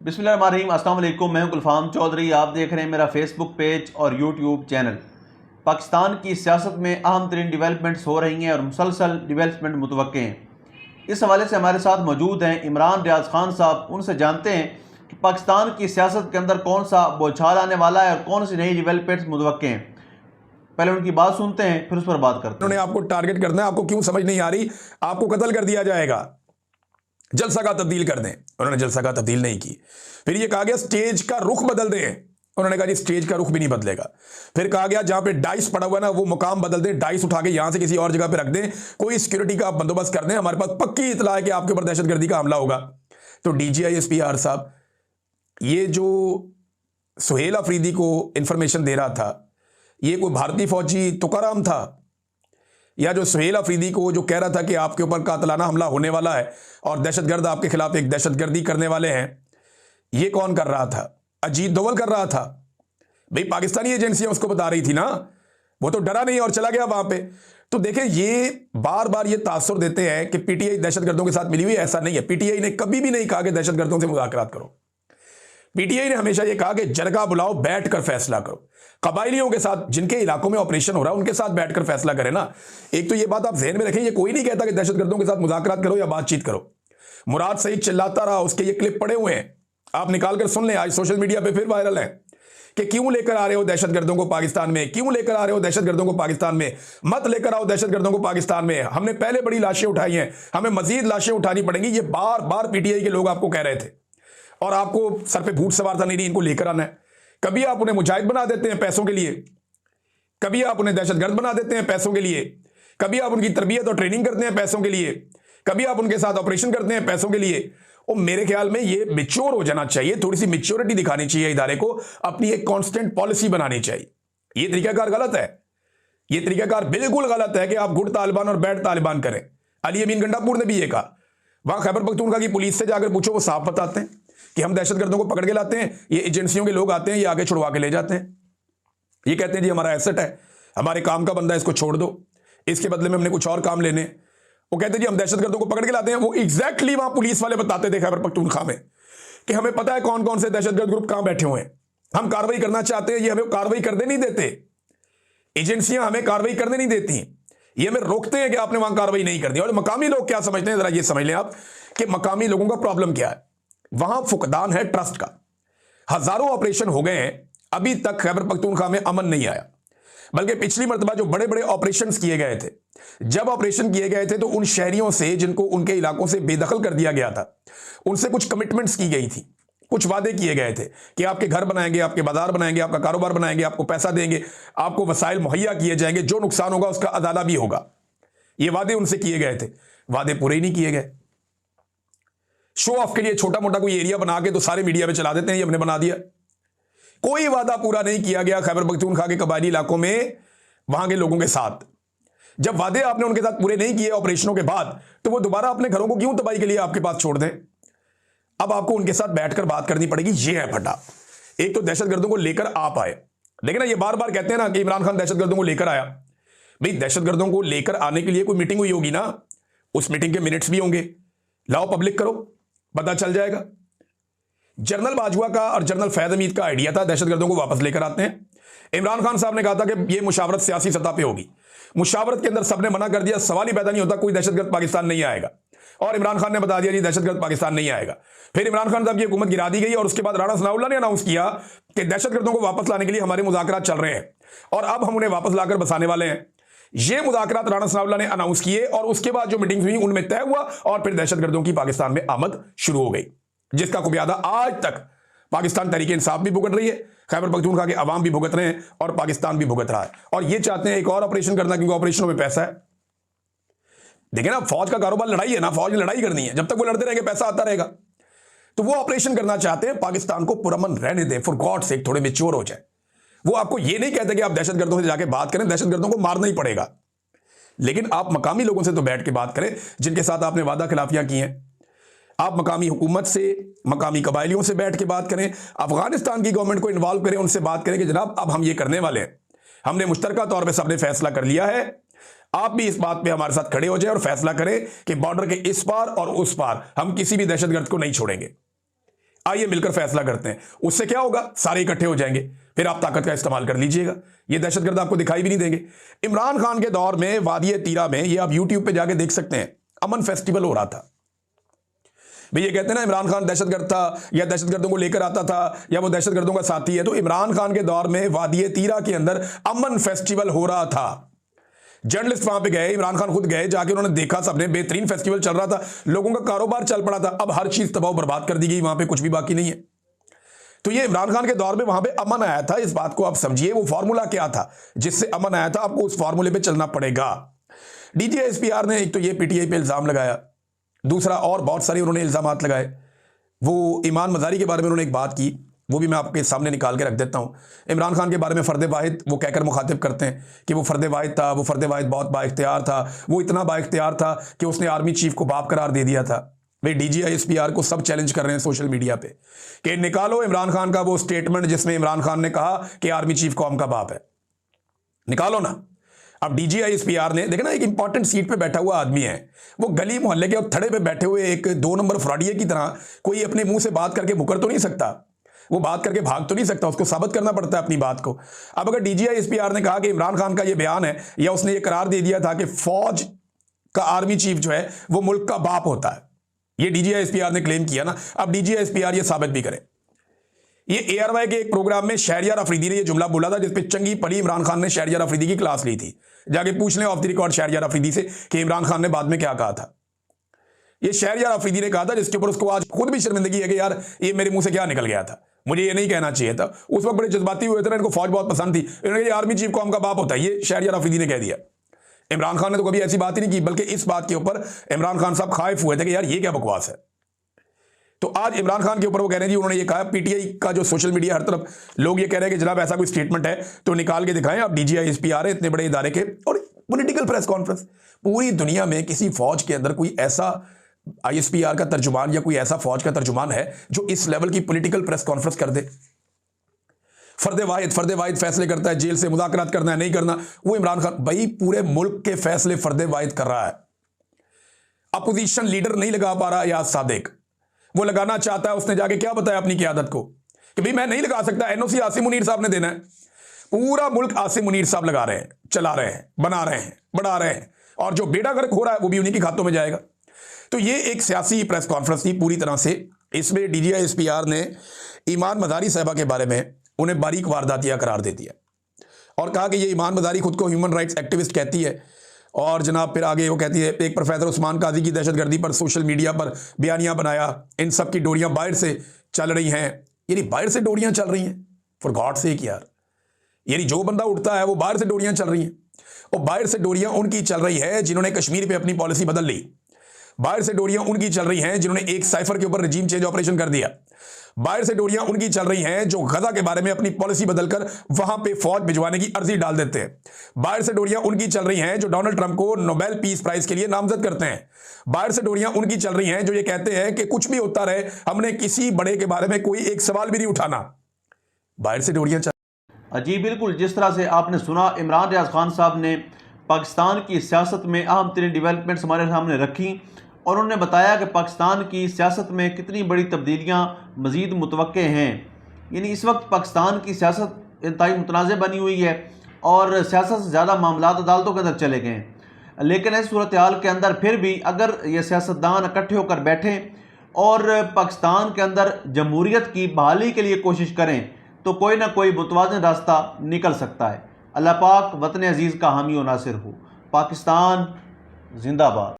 बिस्मिल्लाहिर्रहमानिर्रहीम, अस्सलाम वालेकुम। मैं हूं गुलफाम चौधरी। आप देख रहे हैं मेरा फेसबुक पेज और यूट्यूब चैनल। पाकिस्तान की सियासत में अहम तरीन डिवेलपमेंट्स हो रही हैं और मुसलसल डिवेलपमेंट मुतवक्के हैं। इस हवाले से हमारे साथ मौजूद हैं इमरान रियाज खान साहब। उनसे जानते हैं कि पाकिस्तान की सियासत के अंदर कौन सा बौछार आने वाला है और कौन सी नई डिवेलपमेंट्स मुतवक्के हैं। पहले उनकी बात सुनते हैं, फिर उस पर बात करते हैं। उन्होंने आपको टारगेट करना है, आपको क्यों समझ नहीं आ रही, आपको कत्ल कर दिया जाएगा, जलसा का तब्दील कर दें। उन्होंने जलसा का तब्दील नहीं की। फिर ये कहा गया स्टेज का रुख बदल दें। उन्होंने कहा जी स्टेज का रुख भी नहीं बदलेगा। फिर कहा गया जहां पे डाइस पड़ा हुआ है ना, वो मुकाम बदल दें, डाइस उठा के यहां से किसी और जगह पे रख दें, कोई सिक्योरिटी का बंदोबस्त कर दें। हमारे पास पक्की इतला है कि आपके ऊपर दहशतगर्दी का हमला होगा। तो DGISPR साहब, ये जो सुहेल अफरीदी को इंफॉर्मेशन दे रहा था, ये कोई भारतीय फौजी तुकाराम था, या जो सुहेल अफरीदी को जो कह रहा था कि आपके ऊपर कातलाना हमला होने वाला है और दहशतगर्द आपके खिलाफ एक दहशतगर्दी करने वाले हैं, ये कौन कर रहा था? अजीत दोवल कर रहा था। भाई पाकिस्तानी एजेंसियां उसको बता रही थी ना, वो तो डरा नहीं और चला गया वहां पे। तो देखें, ये बार बार ये तासुर देते हैं कि पीटीआई दहशतगर्दों के साथ मिली हुई। ऐसा नहीं है। पीटीआई ने कभी भी नहीं कहा कि दहशतगर्दों से मुज़ाकरात करो। पीटीआई ने हमेशा यह कहा कि जरगा बुलाओ, बैठकर फैसला करो। कबायलियों के साथ जिनके इलाकों में ऑपरेशन हो रहा है उनके साथ बैठकर फैसला करें ना। एक तो ये बात आप ज़हन में रखें, ये कोई नहीं कहता कि दहशतगर्दों के साथ मुज़ाकरात करो या बातचीत करो। मुराद सईद चिल्लाता रहा, उसके ये क्लिप पड़े हुए हैं, आप निकाल कर सुन लें। आज सोशल मीडिया पे फिर वायरल है कि क्यों लेकर आ रहे हो दहशतगर्दों को पाकिस्तान में, क्यों लेकर आ रहे हो दहशतगर्दों को पाकिस्तान में, मत लेकर आओ दहशतगर्दों को पाकिस्तान में। हमने पहले बड़ी लाशें उठाई हैं, हमें मजीद लाशें उठानी पड़ेंगी। ये बार बार पीटीआई के लोग आपको कह रहे थे और आपको सर पे भूत सवार था, नहीं इनको लेकर आना है। कभी आप उन्हें मुजाहिद बना देते हैं पैसों के लिए, कभी आप उन्हें दहशतगर्द बना देते हैं पैसों के लिए, कभी आप उनकी तरबियत और ट्रेनिंग करते हैं पैसों के लिए, कभी आप उनके साथ ऑपरेशन करते हैं पैसों के लिए। और मेरे ख्याल में ये मैच्योर हो जाना चाहिए, थोड़ी सी मैच्योरिटी दिखानी चाहिए इदारे को, अपनी एक कांस्टेंट पॉलिसी बनानी चाहिए। ये तरीकाकार गलत है, ये तरीकाकार बिल्कुल गलत है कि आप गुड तालिबान और बैड तालिबान करें। अली अमीन गंडापुर ने भी ये कहा। वहां खैबर पख्तूनख्वा की पुलिस से जाकर पूछो, वो साफ बताते हैं कि हम दहशतगर्दों को पकड़ के लाते हैं, ये एजेंसियों के लोग आते हैं, ये आगे छुड़वा के ले जाते हैं। ये कहते हैं जी हमारा एसेट है, हमारे काम का बंदा है, इसको छोड़ दो, इसके बदले में हमने कुछ और काम लेने। वो कहते हैं जी हम दहशतगर्दों को पकड़ के लाते हैं। वो एग्जैक्टली वहां पुलिस वाले बताते थे खैबर पख्तूनख्वा में कि हमें पता है कौन कौन से दहशतगर्द ग्रुप कहां बैठे हुए हैं, हम कार्रवाई करना चाहते हैं, ये हमें कार्रवाई करने नहीं देते। एजेंसियां हमें कार्रवाई करने नहीं देती, ये हमें रोकते हैं कि आपने वहां कार्रवाई नहीं कर दी। और मकामी लोग क्या समझते हैं, जरा ये समझ लें आप कि मकामी लोगों का प्रॉब्लम क्या है। वहां फुकदान है ट्रस्ट का। हजारों ऑपरेशन हो गए हैं, अभी तक खैबर पख्तूनख्वा में अमन नहीं आया। बल्कि पिछली मर्तबा जो बड़े बड़े ऑपरेशंस किए गए थे, जब ऑपरेशन किए गए थे तो उन शहरियों से जिनको उनके इलाकों से बेदखल कर दिया गया था, उनसे कुछ कमिटमेंट्स की गई थी, कुछ वादे किए गए थे कि आपके घर बनाएंगे, आपके बाजार बनाएंगे, आपका कारोबार बनाएंगे, आपको पैसा देंगे, आपको वसाइल मुहैया किए जाएंगे, जो नुकसान होगा उसका अदाला भी होगा। ये वादे उनसे किए गए थे, वादे पूरे ही नहीं किए गए। शो ऑफ के लिए छोटा मोटा कोई एरिया बना के तो सारे मीडिया में चला देते हैं ये हमने बना दिया। कोई वादा पूरा नहीं किया गया खैबर पख्तूनख्वा के कबायली इलाकों में वहां के लोगों के साथ। जब वादे आपने उनके साथ पूरे नहीं किए ऑपरेशनों के बाद, तो वो दोबारा अपने घरों को क्यों तबाही के लिए आपके पास छोड़ दें? अब आपको उनके साथ बैठकर बात करनी पड़ेगी। ये है फटा। एक तो दहशतगर्दों को लेकर आप आए, लेकिन ये बार बार कहते हैं ना कि इमरान खान दहशतगर्दों को लेकर आया। भाई दहशतगर्दों को लेकर आने के लिए कोई मीटिंग हुई होगी ना, उस मीटिंग के मिनट्स भी होंगे, लाओ पब्लिक करो, पता चल जाएगा। जनरल बाजवा का और जनरल फैज हमीद का आइडिया था दहशतगर्दों को वापस लेकर आते हैं। इमरान खान साहब ने कहा था कि यह मुशावरत सियासी सतह पे होगी। मुशावरत के अंदर सबने मना कर दिया, सवाल ही पैदा नहीं होता, कोई दहशतगर्द पाकिस्तान नहीं आएगा। और इमरान खान ने बता दिया जी दहशतगर्द पाकिस्तान नहीं आएगा। फिर इमरान खान साहब की हुकूमत गिरा दी गई और उसके बाद राणा सनाउल्लाह ने अनाउंस किया कि दहशतगर्दों को वापस लाने के लिए हमारे मुज़ाकरात चल रहे हैं और अब हम उन्हें वापस लाकर बसाने वाले हैं। ये मुज़ाकरात राणा सनाउल्लाह ने अनाउंस किए और उसके बाद जो मीटिंग्स हुई उनमें तय हुआ और फिर दहशतगर्दों की पाकिस्तान में आमद शुरू हो गई, जिसका खुमियादा आज तक पाकिस्तान तहरीक इंसाफ भी भुगत रही है, खैबर पख्तूनख्वा के अवाम भी भुगत रहे हैं और पाकिस्तान भी भुगत रहा है। और ये चाहते हैं एक और ऑपरेशन करना, क्योंकि ऑपरेशनों में पैसा है। देखिए ना, फौज का कारोबार लड़ाई है ना, फौज ने लड़ाई करनी है, जब तक वो लड़ते रहेंगे पैसा आता रहेगा। तो वो ऑपरेशन करना चाहते हैं, पाकिस्तान को पुरअमन रहने दें, फॉर गॉड सेक, थोड़े मेच्योर हो जाए। वो आपको ये नहीं कहते कि आप दहशतगर्दों से जाके बात करें, दहशतगर्दों को मारना ही पड़ेगा, लेकिन आप मकामी लोगों से तो बैठ के बात करें जिनके साथ आपने वादा खिलाफियां की हैं। आप मकामी हुकूमत से, मकामी कबायलियों से बैठ के बात करें, अफगानिस्तान की गवर्नमेंट को इन्वॉल्व करें, उनसे बात करें कि जनाब अब हम ये करने वाले हैं, हमने मुश्तरका तौर पे सबने फैसला कर लिया है, आप भी इस बात पे हमारे साथ खड़े हो जाए और फैसला करें कि बॉर्डर के इस पार और उस पार हम किसी भी दहशतगर्द को नहीं छोड़ेंगे। आइए मिलकर फैसला करते हैं। उससे क्या होगा, सारे इकट्ठे हो जाएंगे, फिर आप ताकत का इस्तेमाल कर लीजिएगा। ये दहशतगर्द आपको दिखाई भी नहीं देंगे। इमरान खान के दौर में वादी तीरा में, ये आप यूट्यूब पे जाके देख सकते हैं, अमन फेस्टिवल हो रहा था। भाई ये कहते हैं ना इमरान खान दहशतगर्द था या दहशतगर्दों को लेकर आता था या वो दहशतगर्दों का साथी है, तो इमरान खान के दौर में वादी तीरा के अंदर अमन फेस्टिवल हो रहा था। जर्नलिस्ट वहां पे गए, इमरान खान खुद गए, जाके उन्होंने देखा, सबने, बेहतरीन फेस्टिवल चल रहा था, लोगों का कारोबार चल पड़ा था। अब हर चीज तबाह बर्बाद कर दी गई, वहां पे कुछ भी बाकी नहीं है। तो ये इमरान खान के दौर में वहां पे अमन आया था। इस बात को आप समझिए, वो फॉर्मूला क्या था जिससे अमन आया था, आपको उस फॉर्मूले पे चलना पड़ेगा। डीजीआईएसपीआर ने एक तो ये पीटीआई पे इल्जाम लगाया, दूसरा और बहुत सारे उन्होंने इल्जाम लगाए। वो ईमान मजारी के बारे में उन्होंने एक बात की, वो भी मैं आपके सामने निकाल के रख देता हूं। इमरान खान के बारे में फर्द वाहिद वो कहकर मुखातिब करते हैं कि वो फर्द वाहिद था, वो फर्द वाहिद बहुत बाइख्तियार था, वो इतना बाइख्तियार था कि उसने आर्मी चीफ को बाप करार दे दिया था। भाई डीजीआईएसपीआर को सब चैलेंज कर रहे हैं सोशल मीडिया पे कि निकालो इमरान खान का वो स्टेटमेंट जिसमें इमरान खान ने कहा कि आर्मी चीफ कौम का बाप है, निकालो ना। अब डीजीआईएसपीआर ने देखना, एक इंपॉर्टेंट सीट पे बैठा हुआ आदमी है, वो गली मोहल्ले के और थड़े पे बैठे हुए एक 2 नंबर फ्रॉडिये की तरह कोई अपने मुंह से बात करके मुकर तो नहीं सकता, वो बात करके भाग तो नहीं सकता, उसको साबित करना पड़ता है अपनी बात को। अब अगर डीजीआईएसपीआर ने कहा कि इमरान खान का ये बयान है या उसने ये करार दे दिया था कि फौज का आर्मी चीफ जो है वो मुल्क का बाप होता है, ये डीजीआईएसपीआर ने क्लेम किया ना, अब डीजीआईएसपीआर ये साबित भी करे। ये एआरवाई के एक प्रोग्राम में शहरियार अफरीदी ने ये जुमला बोला था, जिसपे चंगी पड़ी इमरान खान ने शहरियार अफरीदी की क्लास ली थी। जाके पूछ लें off the record Shahryar Afridi से कि इमरान खान ने बाद में क्या कहा था। ये शहरियार अफरीदी ने कहा था, जिसके ऊपर उसको आज खुद भी शर्मिंदगी है कि यार ये मेरे मुंह से क्या निकल गया था, मुझे ये नहीं कहना चाहिए था। उस वक्त बड़े जज्बाती हुए थे ना, इनको फौज बहुत पसंद थी, इन्होंने ये आर्मी चीफ कौम का बाप होता है, ये शहरियार अफरीदी ने कह दिया। इमरान खान ने तो कभी ऐसी बात ही नहीं की, बल्कि इस बात के ऊपर इमरान खान साहब खाइफ हुए थे कि यार ये क्या बकवास है। तो आज इमरान खान के ऊपर वो कह रहे हैं जी, उन्होंने ये कहा, पीटीआई का जो सोशल मीडिया हर तरफ लोग ये कह रहे हैं कि जनाब ऐसा कोई स्टेटमेंट है तो निकाल के दिखाएं। आप डीजीआईएसपीआर है, इतने बड़े इदारे के, और पॉलिटिकल प्रेस कॉन्फ्रेंस, पूरी दुनिया में किसी फौज के अंदर कोई ऐसा आईएसपीआर का तर्जुमान या कोई ऐसा फौज का तर्जुमान है जो इस लेवल की पॉलिटिकल प्रेस कॉन्फ्रेंस कर दे। फर्द वाहिद फैसले करता है, जेल से मुज़ाकरात करना है नहीं करना, वो इमरान खान। भाई पूरे मुल्क के फैसले फर्द वाहिद कर रहा है। अपोजिशन लीडर नहीं लगा पा रहा याद सादिक, वो लगाना चाहता है। उसने जाके क्या बताया अपनी क़यादत को कि भाई मैं नहीं लगा सकता, एनओसी आसिम मुनीर साहब ने देना है। पूरा मुल्क आसिम मुनीर साहब लगा रहे हैं, चला रहे हैं, बना रहे हैं, बढ़ा रहे हैं, और जो बेड़ा गर्क हो रहा है वो भी उन्हीं के खातों में जाएगा। तो ये एक सियासी प्रेस कॉन्फ्रेंस थी पूरी तरह से। इसमें डीजीआईएसपीआर ने ईमान मजारी साहबा के बारे में उन्हें बारीक वारदातिया करार दे दिया और कहा कि ये ईमान मजारी खुद को ह्यूमन राइट्स एक्टिविस्ट कहती है। और जनाब फिर आगे वो कहती है, एक प्रोफेसर उस्मान काजी की दहशतगर्दी पर सोशल मीडिया पर बयानियां बनाया, इन सब की डोरियां बाहर से चल रही हैं। यानी बाहर से डोरियां चल रही हैं, फॉर गॉड सेक यार, यानी जो बंदा उठता है वो बाहर से डोरियां चल रही हैं। और बाहर से डोरियां उनकी चल रही है जिन्होंने कश्मीर पे अपनी पॉलिसी बदल ली। बाहर से डोरियां उनकी चल रही हैं जिन्होंने एक साइफर के ऊपर रजीम चेंज ऑपरेशन कर दिया। बाहर से डोरियां उनकी चल रही हैं जो गजा के बारे में अपनी पॉलिसी बदलकर वहां पे फौज भिजवाने की अर्जी डाल देते हैं। बाहर से डोरियां उनकी चल रही हैं जो डोनाल्ड ट्रंप को नोबेल पीस प्राइज के लिए नामजद करते हैं। बाहर से डोरियां उनकी चल रही हैं जो ये कहते हैं कि कुछ भी होता रहे, हमने किसी बड़े के बारे में कोई एक सवाल भी नहीं उठाना। बाहर से डोरियां चल। जी बिल्कुल, जिस तरह से आपने सुना, इमरान रियाज खान साहब ने पाकिस्तान की सियासत में अहम तरीन डेवलपमेंट्स हमारे सामने रखी और उन्होंने बताया कि पाकिस्तान की सियासत में कितनी बड़ी तब्दीलियाँ मज़ीद मुतवक्के हैं। यानी इस वक्त पाकिस्तान की सियासत इंतहाई मुतनाज़ बनी हुई है और सियासत से ज़्यादा मामलात अदालतों के अंदर चले गए हैं। लेकिन इस सूरत हाल के अंदर फिर भी अगर ये सियासतदान इकट्ठे होकर बैठें और पाकिस्तान के अंदर जमहूरियत की बहाली के लिए कोशिश करें तो कोई ना कोई मुतवाज़िन रास्ता निकल सकता है। अल्लाह पाक वतन अजीज़ का हामी और नासिर हो। पाकिस्तान जिंदाबाद।